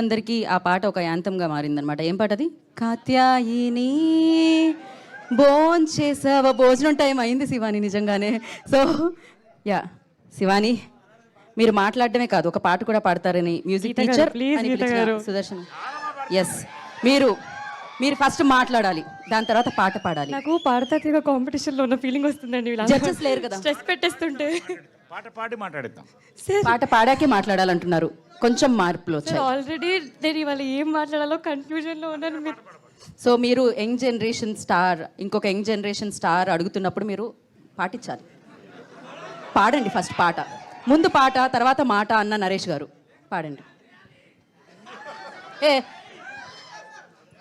అందరికీ ఆ పాట ఒక యాంతంగా మారిందనమాట. ఏం పాట అది? కాత్యాయిని భోంచేసావా? భోజనం టైం అయింది శివాని నిజంగానే. సో యా శివాని, మీరు మాట్లాడడమే కాదు ఒక పాట కూడా పాడతారని మ్యూజిక్ టీచర్ అని పిలిచిన సుదర్శన్. ఎస్, మీరు ఫస్ట్ మాట్లాడాలి, దాని తర్వాత పాట పాడాలి. నాకు పాడతాతిగా కాంపిటీషన్లో ఉన్న ఫీలింగ్ వస్తుందండి. జడ్జెస్ లేరు కదా, స్ట్రెస్ పెట్టేస్తుంటే. పాట పాడి మాట్లాడిద్దాం. పాట పాడాకే మాట్లాడాలంటున్నారు, కొంచెం మార్పులు వచ్చాయి. ఆల్రెడీ నేను ఇవాళ ఏం మాట్లాడాలో కన్ఫ్యూజన్లో ఉన్నాను. సో మీరు యంగ్ జనరేషన్ స్టార్, ఇంకొక యంగ్ జనరేషన్ స్టార్ అడుగుతున్నప్పుడు మీరు పాటించాలి. పాడండి ఫస్ట్ పాట, ముందు పాట తర్వాత మాట అన్న నరేష్ గారు పాడండి. ఏ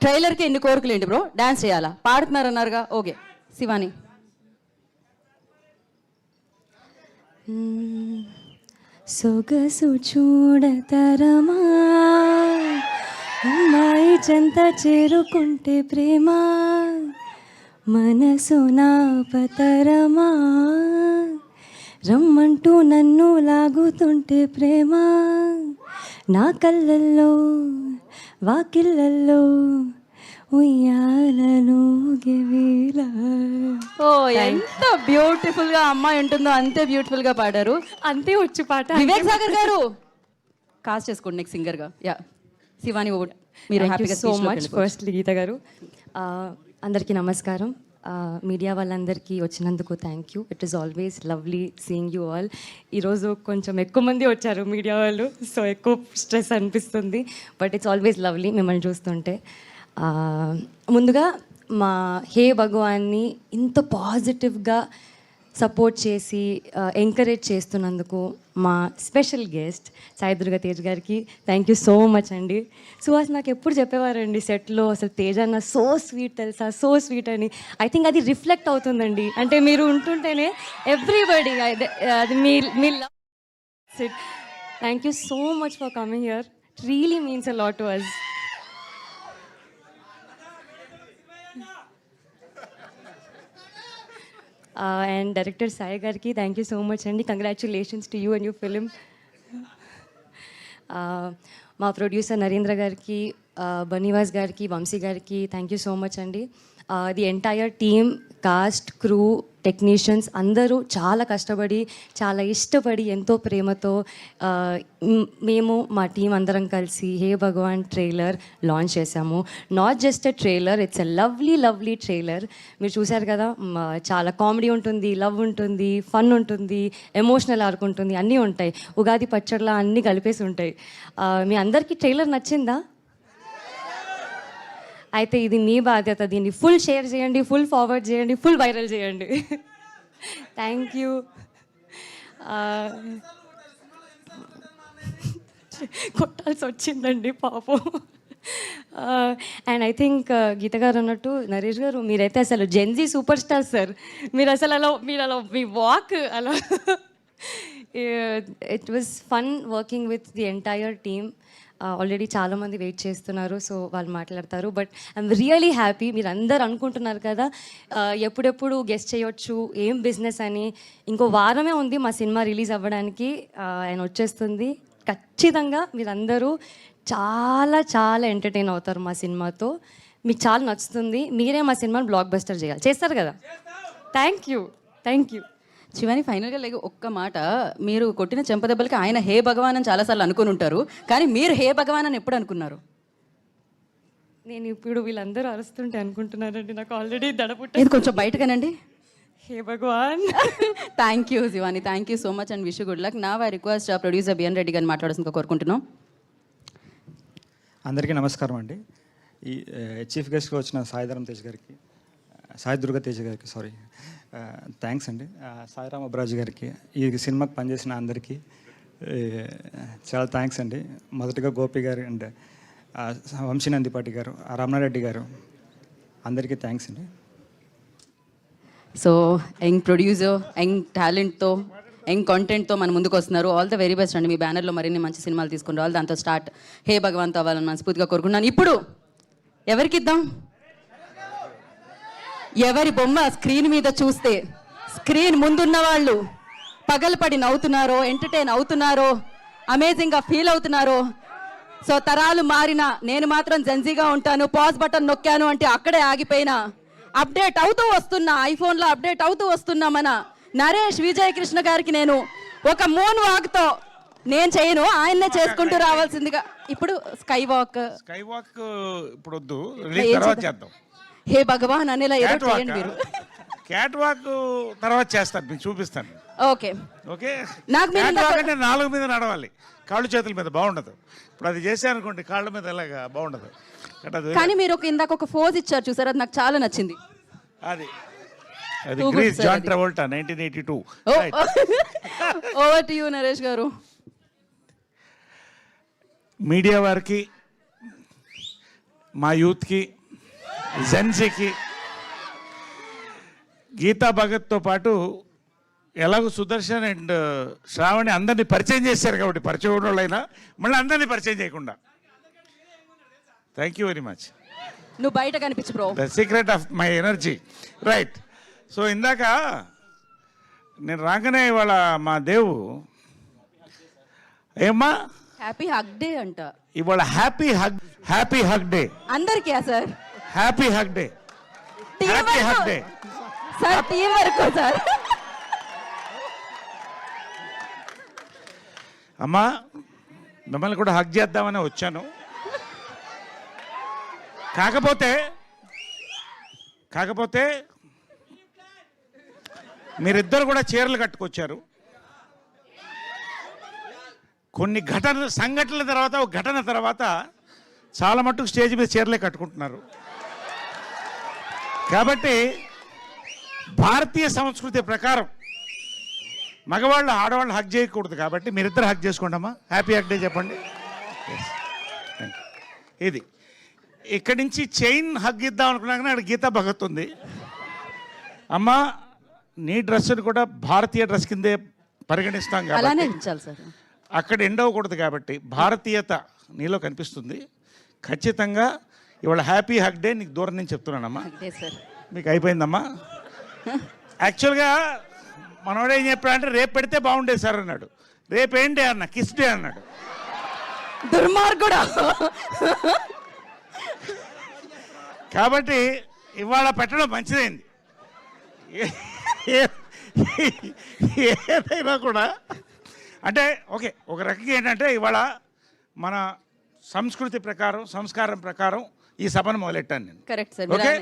ట్రైలర్కి ఎన్ని కోరికలు ఏంటి బ్రో, డాన్స్ చేయాలా? పాడుతున్నారన్నారుగా, ఓకే. శివాని. సొగసు చూడతరమా, అమ్మాయి చెంత చేరుకుంటే ప్రేమ, మనసు నా పతరమా, రమ్మంటూ నన్ను లాగుతుంటే ప్రేమ, నా కళ్ళల్లో వాకిళ్ళల్లో ఉయ్యాలలో గెవేలా. ఓ ఎంత బ్యూటిఫుల్ గా అమ్మాయి ఉంటుందో అంతే బ్యూటిఫుల్ గా పాడారు. అంతే వచ్చు పాట. వివేక్ సాగర్ గారు కాస్ట్ చేసుకోండి నెక్స్ట్ సింగర్ గా. యా శివాని, మీరు హ్యాపీగా సో మచ్. ఫస్ట్లీ గీత గారు, అందరికీ నమస్కారం. మీడియా వాళ్ళందరికీ వచ్చినందుకు thank you. It is always lovely seeing you all. ఈరోజు కొంచెం ఎక్కువ మంది వచ్చారు మీడియా వాళ్ళు, సో ఎక్కువ స్ట్రెస్ అనిపిస్తుంది, బట్ ఇట్స్ ఆల్వేస్ లవ్లీ మిమ్మల్ని చూస్తుంటే. ముందుగా మా హే భగవాన్ని ఇంత పాజిటివ్గా సపోర్ట్ చేసి ఎంకరేజ్ చేస్తున్నందుకు మా స్పెషల్ గెస్ట్ సాయి దుర్గా తేజ్ గారికి థ్యాంక్ యూ సో మచ్ అండి. సుహాస్ నాకు ఎప్పుడు చెప్పేవారండి సెట్లో, అసలు తేజ్ అన్న సో స్వీట్ తెలుసా, సో స్వీట్ అని. ఐ థింక్ అది రిఫ్లెక్ట్ అవుతుందండి, అంటే మీరు ఉంటుంటేనే ఎవ్రీబడి అది మీ love. Thank you so much for coming here. It really means a lot to us. And director Sai గారికి థ్యాంక్ యూ సో మచ్ అండి. Congratulations to you and you film. మా ప్రొడ్యూసర్ నరేంద్ర గారికి, బనీవాస్ గారికి, వంశీ గారికి థ్యాంక్ యూ సో మచ్ అండి. The entire team, cast, crew, technicians అందరూ చాలా కష్టపడి, చాలా ఇష్టపడి, ఎంతో ప్రేమతో మేము మా టీం అందరం కలిసి హే భగవాన్ ట్రైలర్ లాంచ్ చేశాము. Not just a trailer, it's a lovely lovely trailer. మీరు చూశారు కదా, చాలా కామెడీ ఉంటుంది, లవ్ ఉంటుంది, ఫన్ ఉంటుంది, ఎమోషనల్ ఆర్క్ ఉంటుంది, అన్నీ ఉంటాయి. ఉగాది పచ్చడిలా అన్నీ కలిపేసి ఉంటాయి. మీ అందరికీ ట్రైలర్ నచ్చిందా? అయితే ఇది మీ బాధ్యత, దీన్ని ఫుల్ షేర్ చేయండి, ఫుల్ ఫార్వర్డ్ చేయండి, ఫుల్ వైరల్ చేయండి. Thank you. కొట్టాల్సి వచ్చిందండి పాపం. అండ్ ఐ థింక్ గీత గారు అన్నట్టు నరేష్ గారు, మీరైతే అసలు జెన్జీ సూపర్ స్టార్ సార్. మీరు అసలు అలా మీ వాక్ అలా. It was fun working with the entire team. Already చాలామంది వెయిట్ చేస్తున్నారు, సో వాళ్ళు మాట్లాడతారు. But I'm really happy. మీరు అందరు అనుకుంటున్నారు కదా ఎప్పుడెప్పుడు గెస్ట్ చేయొచ్చు, ఏం బిజినెస్ అని. ఇంకో వారమే ఉంది మా సినిమా రిలీజ్ అవ్వడానికి, ఆయన వచ్చేస్తుంది. ఖచ్చితంగా మీరందరూ చాలా చాలా ఎంటర్టైన్ అవుతారు మా సినిమాతో. మీకు చాలా నచ్చుతుంది. మీరే మా సినిమాని బ్లాక్ బస్టర్ చేయాలి. చేస్తారు కదా? Thank you, thank you. Shivani, ఫైనల్గా ఒక్క మాట, మీరు కొట్టిన చెంపదెబ్బలకి ఆయన హే భగవాన్ అని చాలాసార్లు అనుకుని ఉంటారు, కానీ మీరు హే భగవాన్ అని ఎప్పుడు అనుకున్నారు? నేను ఇప్పుడు వీళ్ళందరూ అరుస్తుంటే అనుకుంటున్నారండి, నాకు ఆల్రెడీ దడపుట్ట. ఇది కొంచెం బయటగానండి. హే భగవాన్. Thank you Shivani, thank you so much and wish good luck. నా I request producer BN Reddy గారిని మాట్లాడాల్సిందిగా కోరుకుంటున్నాం. అందరికీ నమస్కారం అండి. ఈ చీఫ్ గెస్ట్గా వచ్చిన సాయి దుర్గా తేజ్ గారికి థ్యాంక్స్ అండి. సాయిరామ్ అబ్రాజ్ గారికి, ఈ సినిమాకి పనిచేసిన అందరికీ చాలా థ్యాంక్స్ అండి. మొదటగా గోపి గారు అండ్ వంశీనందిపాటి గారు, రమణారెడ్డి గారు, అందరికీ థ్యాంక్స్ అండి. సో యంగ్ ప్రొడ్యూసర్, యంగ్ టాలెంట్తో, యంగ్ కాంటెంట్తో మన ముందుకు వస్తున్నారు. ఆల్ ద వెరీ బెస్ట్ అండి. మీ బ్యానర్లో మరిన్ని మంచి సినిమాలు తీసుకుని రావాలి. దాంతో స్టార్ట్ హే భగవాన్తో అవ్వాలని మనస్ఫూర్తిగా కోరుకున్నాను. ఇప్పుడు ఎవరికి ఇద్దాం? ఎవరి బొమ్మ స్క్రీన్ మీద చూస్తే స్క్రీన్ ముందున్న వాళ్ళు పగలపడి నవ్వుతున్నారో, ఎంటర్టైన్ అవుతున్నారో, అమేజింగ్గా ఫీల్ అవుతున్నారో సో తరాలు మారినా నేను మాత్రం జెన్జీగా ఉంటాను. పాజ్ బటన్ నొక్కాను అంటే అక్కడే ఆగిపోయినా అప్డేట్ అవుతూ వస్తున్నా, ఐఫోన్లో అప్డేట్ అవుతూ వస్తున్నా మన నరేష్ విజయకృష్ణ గారికి నేను ఒక మూన్ వాక్తో నేను చేయను, ఆయన్నే చేసుకుంటూ రావాల్సిందిగా. ఇప్పుడు స్కై వాక్ ఇప్పుడు వద్దు, రిలీజ్ తర్వాత చేద్దాం. హే భగవాన్ అనేలా ఏదో చేయండి మీరు. క్యాట్ వాక్ తర్వాత చేస్తాను, మీకు చూపిస్తాను. ఓకే ఓకే, నాకు మీరు క్యాట్ వాక్ అంటే 4 మీద నడవాలి, కాళ్ళు చేతుల మీద బాగుండదు. ఇప్పుడు అది చేశారనుకోండి కాళ్ళ మీద ఎలాగా బాగుండదు. కానీ మీరు ఇందాక ఒక ఫోజ్ ఇచ్చారు చూసారు, అది నాకు చాలా నచ్చింది. అది Grease John Travolta 1982. Over to you Naresh గారు. మీడియా వారికి, మా యూత్కి, జెన్సీకి, గీతా భగత్తో పాటు ఎలాగో సుదర్శన్ అండ్ శ్రావణి అందరినీ పరిచయం చేశారు కాబట్టి, పరిచయం ఉన్న వాళ్ళైనా మళ్ళీ అందరినీ పరిచయం చేయకుండా. Thank you very much. నువ్వు బయట కనిపించు bro. The secret of my energy. Right. So ఇందాక నేను రాగానే ఇవాళ మా దేవు ఏమ్మా హ్యాపీ హగ్ డే అంట ఇవాళ. హ్యాపీ హగ్ డే అందరికీ sir. Happy hug day. Happy hug day sir. Team వరకు సార్. అమ్మా మిమ్మల్ని కూడా హగ్ చేద్దామని వచ్చాను. కాకపోతే మీరిద్దరు కూడా చీరలు కట్టుకొచ్చారు. కొన్ని సంఘటనల తర్వాత, ఒక ఘటన తర్వాత చాలా మట్టుకు స్టేజ్ మీద చీరలే కట్టుకుంటున్నారు. కాబట్టి భారతీయ సంస్కృతి ప్రకారం మగవాళ్ళు ఆడవాళ్ళు హగ్ చేయకూడదు. కాబట్టి మీరిద్దరు హగ్ చేసుకోండి అమ్మా. హ్యాపీ హగ్ డే చెప్పండి. ఇది ఇక్కడి నుంచి చైన్ హగ్ ఇద్దాం అనుకున్నాక అక్కడ గీతా భగత్ ఉంది. అమ్మా నీ డ్రెస్ని కూడా భారతీయ డ్రెస్ కిందే పరిగణిస్తాం కాబట్టి అక్కడ ఎండ్ అవ్వకూడదు. కాబట్టి భారతీయత నీలో కనిపిస్తుంది. ఖచ్చితంగా ఇవాళ హ్యాపీ హగ్ డే నీకు దూరం నుంచి చెప్తున్నానమ్మా. మీకు అయిపోయిందమ్మా. యాక్చువల్గా మనోడు ఏం చెప్పాడంటే రేపు పెడితే బాగుండేది సార్ అన్నాడు. రేపు ఏం డే అన్న, కిస్ డే అన్నాడు. దుర్మార్గుడా. కాబట్టి ఇవాళ పెట్టడం మంచిదైంది. ఏదైనా కూడా అంటే ఓకే, ఒక రకంగా ఏంటంటే ఇవాళ మన సంస్కృతి ప్రకారం, సంస్కారం ప్రకారం ఈ సభను మొదలెట్టాను నేను. Correct sir. Okay,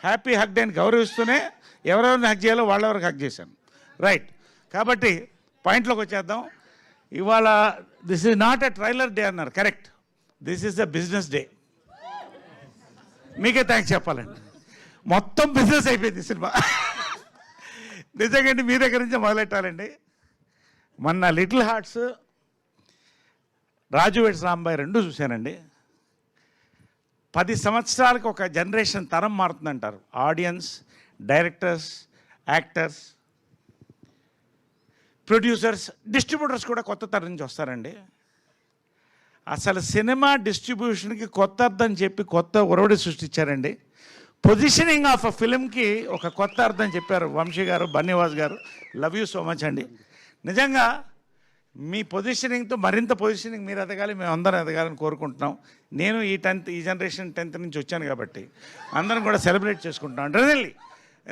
happy hug డేని గౌరవిస్తూనే ఎవరెవరిని హగ్ చేయాలో వాళ్ళెవరికి హగ్ చేశాను. రైట్. కాబట్టి పాయింట్లోకి వచ్చేద్దాం. ఇవాళ this is not a trailer day అన్నారు. Correct, this is a business day. మీకే థ్యాంక్స్ చెప్పాలండి. మొత్తం బిజినెస్ అయిపోయింది సినిమా. నిజంగా మీ దగ్గర నుంచి మొదలెట్టాలండి. మొన్న little hearts, Raju weds Rambai 2 చూశానండి. 10 సంవత్సరాలకు ఒక జనరేషన్ తరం మారుతుందంటారు. Audience, directors, actors, producers, distributors కూడా కొత్త తరం నుంచి వస్తారండి. అసలు సినిమా డిస్ట్రిబ్యూషన్కి కొత్త అర్థం చెప్పి కొత్త ఒరవడి సృష్టించారండి. పొజిషనింగ్ ఆఫ్ అ ఫిలింకి ఒక కొత్త అర్థం చెప్పారు వంశీ గారు, బన్నీవాస్ గారు. లవ్ యూ సో మచ్ అండి. నిజంగా మీ పొజిషనింగ్తో మరింత పొజిషనింగ్ మీరు ఎదగాలి, మేము అందరం ఎదగాలని కోరుకుంటున్నాం. నేను ఈ జనరేషన్ 10th నుంచి వచ్చాను కాబట్టి అందరం కూడా సెలబ్రేట్ చేసుకుంటున్నాం. రియల్లీ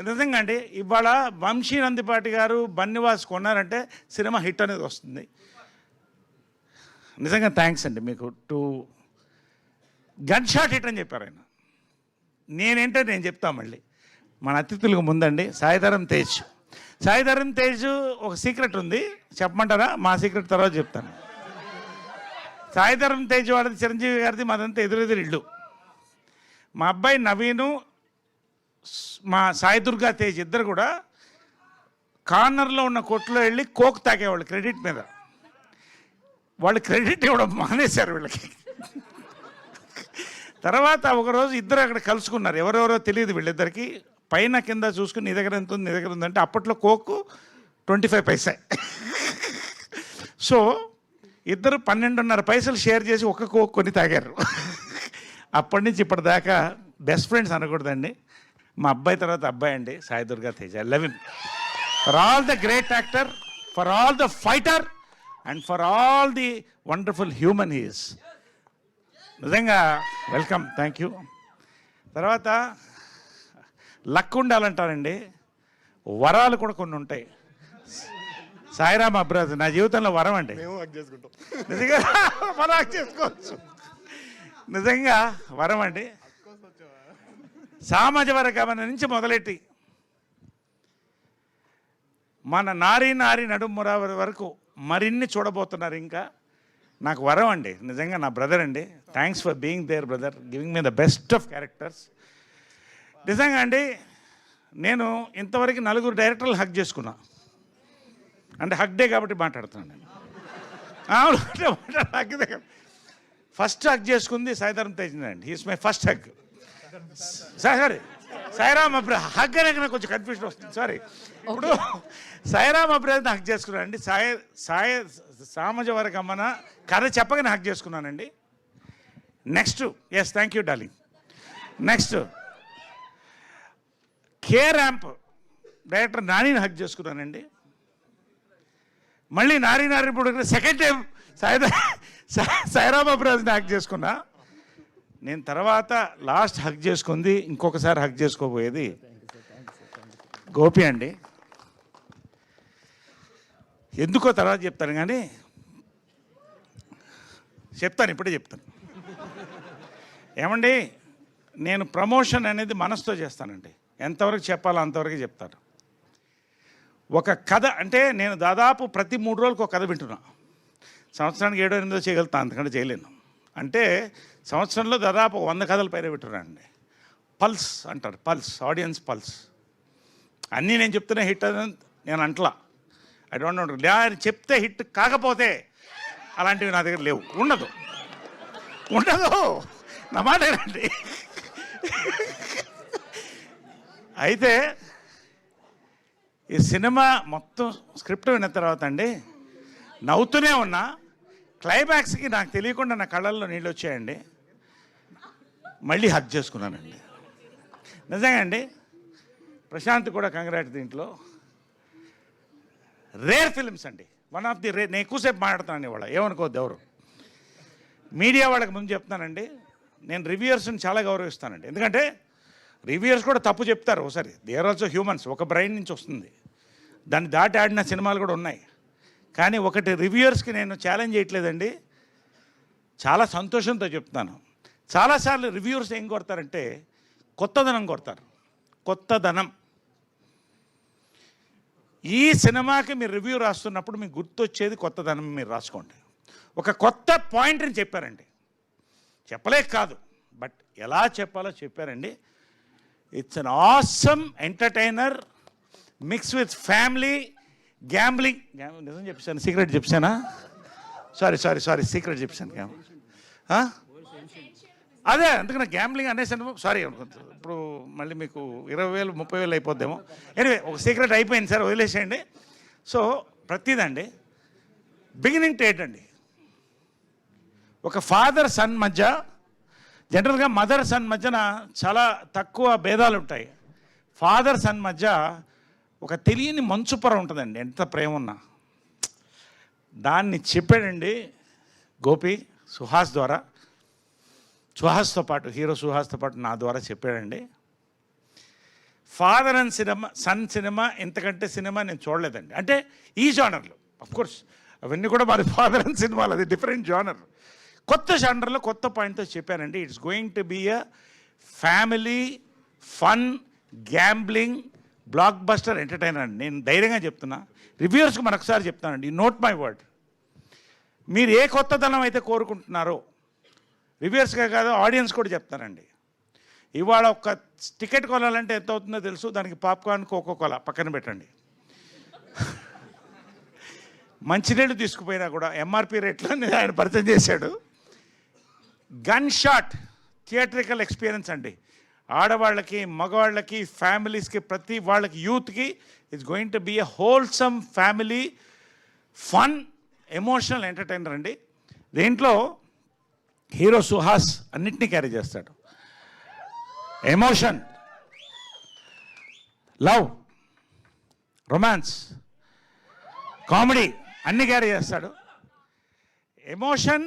నిజంగా అండి. ఇవాళ వంశీ నందిపాటి గారు, బన్నీవాస్ కొన్నారంటే సినిమా హిట్ అనేది వస్తుంది. నిజంగా థ్యాంక్స్ అండి మీకు. గన్ షాట్ హిట్ అని చెప్పారు ఆయన. నేనేంటో నేను చెప్తా మళ్ళీ. మన అతిథులకు ముందండి సాయిధరం తేజ్. సాయిధరం తేజ్ ఒక సీక్రెట్ ఉంది, చెప్పమంటారా? మా సీక్రెట్ తర్వాత చెప్తాను. సాయిధరం తేజ్ వాడిది, చిరంజీవి గారిది, మాదంతా ఎదురెదురు ఇల్లు. మా అబ్బాయి నవీను, మా సాయి దుర్గా తేజ్ ఇద్దరు కూడా కార్నర్లో ఉన్న కొట్లో వెళ్ళి కోక్ తాగేవాళ్ళు క్రెడిట్ మీద. వాళ్ళు క్రెడిట్ ఇవ్వడం మానేశారు వీళ్ళకి. తర్వాత ఒకరోజు ఇద్దరు అక్కడ కలుసుకున్నారు. ఎవరెవరో తెలియదు వీళ్ళిద్దరికి. పైన కింద చూసుకుని నీ దగ్గర ఎంత ఉంది, నీ దగ్గర ఉందంటే అప్పట్లో కోక్ 25 పైసా. సో ఇద్దరు 12.5 పైసలు షేర్ చేసి ఒక కోక్ కొని తాగారు. అప్పటి నుంచి ఇప్పటిదాకా బెస్ట్ ఫ్రెండ్స్ అనకూడదండి. మా అబ్బాయి తర్వాత అబ్బాయి అండి Sai Durga Tej. I love him for all the great actor, for all the fighter, and for all the wonderful human he is. నిజంగా వెల్కమ్, థ్యాంక్ యూ. తర్వాత లక్ ఉండాలంటారండి, వరాలు కూడా కొన్ని ఉంటాయి. సాయిరామ్ అబ్రాజ్ నా జీవితంలో వరం అండి. నిజంగా మనం హక్ చేసుకోవచ్చు, నిజంగా వరం అండి. సామాజ వర్గమన నుంచి మొదలెట్టి మన నారీ నడుముర వరకు మరిన్ని చూడబోతున్నారు. ఇంకా నాకు వరం అండి, నిజంగా నా బ్రదర్ అండి. Thanks for being there brother, giving me the best of characters. నిజంగా అండి, నేను ఇంతవరకు 4 డైరెక్టర్లు హక్ చేసుకున్నా. అంటే హక్ డే కాబట్టి మాట్లాడుతున్నాను నేను. హక్ డే ఫస్ట్ హక్ చేసుకుంది సాయిధరం తేజ్ అండి. He's my first hug. Sorry Sairam Abraj hug అనే నాకు కొంచెం కన్ఫ్యూజన్ వస్తుంది, సారీ. ఇప్పుడు సాయిరామ్ అబ్రాజ్ హక్ చేసుకున్నానండి. సామాజ వర్గమ్మన కథ చెప్పగానే హక్ చేసుకున్నానండి. Next, yes thank you darling. Next K ramp director నానిని హక్ చేసుకున్నానండి. మళ్ళీ నారీ ఇప్పుడు సెకండ్ టైం సాయిరామ్ అబ్రాజ్ని హక్ చేసుకున్నా నేను. తర్వాత లాస్ట్ హక్ చేసుకుంది, ఇంకొకసారి హక్ చేసుకోబోయేది గోపి అండి. ఎందుకో తర్వాత చెప్తాను, కానీ చెప్తాను, ఇప్పుడే చెప్తాను. ఏమండి, నేను ప్రమోషన్ అనేది మనసుతో చేస్తానండి. ఎంతవరకు చెప్పాలో అంతవరకు చెప్తాను. ఒక కథ అంటే నేను దాదాపు ప్రతి 3 రోజులకు ఒక కథ వింటున్నా. సంవత్సరానికి 7-8 చేయగలుగుతాను, అంతకంటే చేయలేను. అంటే సంవత్సరంలో దాదాపు 100 కథల పైన వింటున్నానండి. పల్స్ అంటారు, పల్స్, ఆడియన్స్ పల్స్. అన్నీ నేను చెప్తున్నా హిట్ అని నేను అంటలా. ఐ డోంట్ నో, నేను చెప్తే హిట్ కాకపోతే అలాంటివి నా దగ్గర లేవు, ఉండదు నా మాట ఏంటండి. అయితే ఈ సినిమా మొత్తం స్క్రిప్ట్ విన్న తర్వాత అండి నవ్వుతూనే ఉన్నా. క్లైమాక్స్కి నాకు తెలియకుండా నా కళ్ళల్లో నీళ్ళు వచ్చాయండి. మళ్ళీ హక్ చేసుకున్నానండి. నిజంగా అండి, ప్రశాంత్ కూడా కంగ్రాట్. దీంట్లో రేర్ ఫిల్మ్స్ అండి, వన్ ఆఫ్ ది రేర్. నేను ఎక్కువసేపు మాట్లాడుతాను ఇవాళ, ఏమనుకోవద్దు ఎవరు. మీడియా వాళ్ళకి ముందు చెప్తానండి, నేను రివ్యూయర్స్ని చాలా గౌరవిస్తానండి. ఎందుకంటే రివ్యూయర్స్ కూడా తప్పు చెప్తారు ఒకసారి. దే ఆర్ ఆల్సో హ్యూమన్స్, ఒక బ్రెయిన్ నుంచి వస్తుంది. దాన్ని దాటి ఆడిన సినిమాలు కూడా ఉన్నాయి. కానీ ఒకటి రివ్యూయర్స్కి నేను ఛాలెంజ్ చేయట్లేదండి, చాలా సంతోషంతో చెప్తాను. చాలాసార్లు రివ్యూయర్స్ ఏం కొడతారంటే కొత్తదనం కొడతారు. కొత్తదనం. ఈ సినిమాకి మీరు రివ్యూ రాస్తున్నప్పుడు మీకు గుర్తొచ్చేది కొత్తదనం. మీరు రాసుకోండి. ఒక కొత్త పాయింట్ని చెప్పారండి, చెప్పలేక కాదు, బట్ ఎలా చెప్పాలో చెప్పారండి. It's an awesome entertainer mix with family gambling. నిజం చెప్పాను, సీక్రెట్ చెప్పానా? సారీ సీక్రెట్ చెప్పాను. అదే అందుకని గ్యాంబ్లింగ్ అనేసాను, సారీ. ఇప్పుడు మళ్ళీ మీకు 20,000 30,000 అయిపోద్దేమో. ఎనివే, ఒక సీక్రెట్ అయిపోయింది సార్, వదిలేసేయండి. సో ప్రతిదండి బిగినింగ్ టు ఎండ్ అండి. ఒక ఫాదర్ సన్ మధ్య, జనరల్గా మదర్ సన్ మధ్యన చాలా తక్కువ భేదాలు ఉంటాయి. ఫాదర్ సన్ మధ్య ఒక తెలియని మంచు పొర ఉంటుందండి, ఎంత ప్రేమ ఉన్నా. దాన్ని చెప్పాడండి గోపి సుహాస్ ద్వారా. సుహాస్తో పాటు, హీరో సుహాస్తో పాటు నా ద్వారా చెప్పాడండి. Father and cinema, son cinema, ఇంతకంటే సినిమా నేను చూడలేదండి. అంటే ఈ జానర్లో అఫ్కోర్స్ అవన్నీ కూడా మరి ఫాదర్ అండ్ సినిమాలు, అది డిఫరెంట్ జానర్. కొత్త జానర్లో కొత్త పాయింట్తో చెప్పానండి. It's going to be a family fun gambling blockbuster entertainer అండి. నేను ధైర్యంగా చెప్తున్నా, రివ్యూయర్స్కి మరొకసారి చెప్తానండి, నోట్ మై వర్డ్. మీరు ఏ కొత్తదనం అయితే కోరుకుంటున్నారో, రివ్యూయర్స్గా కాదు ఆడియన్స్ కూడా చెప్తానండి. ఇవాళ ఒక టికెట్ కొనాలంటే ఎంత అవుతుందో తెలుసు. దానికి పాప్కార్న్, కోకోకోలా పక్కన పెట్టండి. మంచినీళ్ళు తీసుకుపోయినా కూడా ఎంఆర్పి రేట్లో ఆయన పరిచయం చేశాడు. గన్ షాట్ థియేట్రికల్ ఎక్స్పీరియన్స్ అండి. ఆడవాళ్ళకి, మగవాళ్ళకి, ఫ్యామిలీస్కి, ప్రతి వాళ్ళకి, యూత్కి it's going to be a wholesome family fun emotional entertainer అండి. దీంట్లో హీరో సుహాస్ అన్నిటినీ క్యారీ చేస్తాడు. ఎమోషన్, లవ్, రొమాన్స్, కామెడీ అన్నీ క్యారీ చేస్తాడు. ఎమోషన్,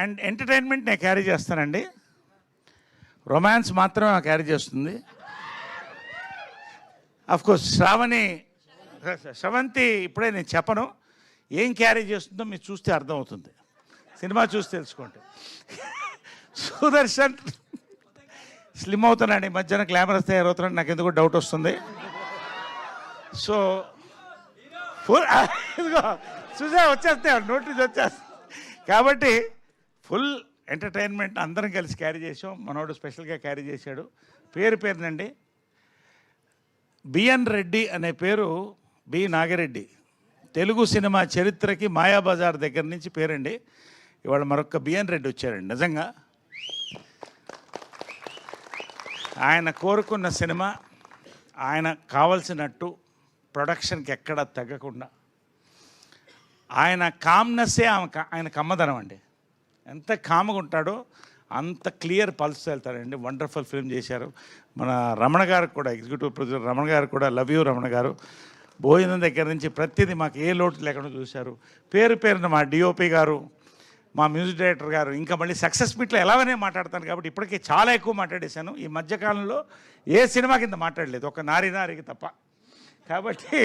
అండ్ ఎంటర్టైన్మెంట్ నేను క్యారీ చేస్తానండి, రొమాన్స్ మాత్రం క్యారీ చేస్తుంది. కోర్స్ శ్రవంతి ఇప్పుడే నేను చెప్పను, ఏం క్యారీ చేస్తుందో మీరు చూస్తే అర్థమవుతుంది, సినిమా చూసి తెలుసుకోండి. సుదర్శన్ స్లిమ్ అవుతున్నాడు, ఈ మధ్యన గ్లామరస్ తయారవుతున్నాడు, నాకు ఎందుకో డౌట్ వస్తుంది. సో ఇదిగో చూసా వచ్చేస్తాయి, నోటీస్ వచ్చేస్తాయి. కాబట్టి ఫుల్ ఎంటర్టైన్మెంట్ అందరం కలిసి క్యారీ చేసాం. మనోడు స్పెషల్గా క్యారీ చేశాడు. పేరునండి, బిఎన్ రెడ్డి అనే పేరు బి నాగిరెడ్డి, తెలుగు సినిమా చరిత్రకి మాయాబజార్ దగ్గర నుంచి పేరండి. ఇవాళ మరొక బిఎన్ రెడ్డి వచ్చారండి. నిజంగా ఆయన కోరుకున్న సినిమా, ఆయన కావలసినట్టు ప్రొడక్షన్కి ఎక్కడ తగ్గకుండా, ఆయన కామ్నెస్సే ఆయన కమ్మదనం అండి. ఎంత కామ్గా ఉంటాడో అంత క్లియర్ పల్స్ వెళ్తారండి. వండర్ఫుల్ ఫిల్మ్ చేశారు. మన రమణ గారికి కూడా, ఎగ్జిక్యూటివ్ ప్రొడ్యూసర్ రమణ గారు కూడా, లవ్ యూ రమణ గారు. భోజనం దగ్గర నుంచి ప్రతిదీ మాకు ఏ లోటు లేకుండా చూశారు. పేరున మా డిఓపి గారు, మా మ్యూజిక్ డైరెక్టర్ గారు, ఇంకా మళ్ళీ సక్సెస్ మీట్లో ఎలాగనే మాట్లాడతాను కాబట్టి ఇప్పటికే చాలా ఎక్కువ మాట్లాడేశాను. ఈ మధ్యకాలంలో ఏ సినిమా కింద మాట్లాడలేదు, ఒక నారికి తప్ప. కాబట్టి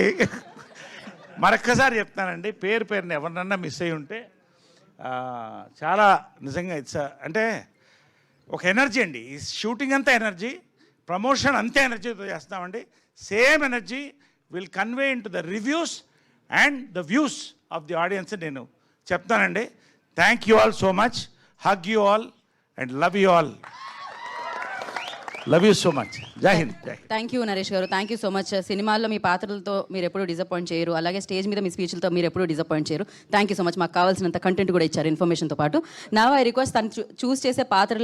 మరొక్కసారి చెప్తానండి, పేరుని ఎవరినన్నా మిస్ అయ్యి ఉంటే చాలా నిజంగా అంటే ఒక ఎనర్జీ అండి. ఈ షూటింగ్ అంతా ఎనర్జీ, ప్రమోషన్ అంతే ఎనర్జీతో చేస్తామండి. Same energy will convey in to the reviews and the views of the audience నేను చెప్తానండి. Thank you all so much, hug you all and love you all, love you so much. జై Hind. Thank you Naresh గారు, thank you so much. సినిమాల్లో మీ పాత్రలతో మీరు ఎప్పుడూ disappoint చేయరు, అలాగే స్టేజ్ మీద మీ స్పీచ్లతో మీరు ఎప్పుడూ డిసప్పాయింట్ చేయరు. Thank you so much. మాకు కావాల్సినంత కంటెంట్ కూడా ఇచ్చారు ఇన్ఫర్మేషన్తో పాటు. నా ఐ రిక్వెస్ట్ తను చూస్ చేసే పాత్రలు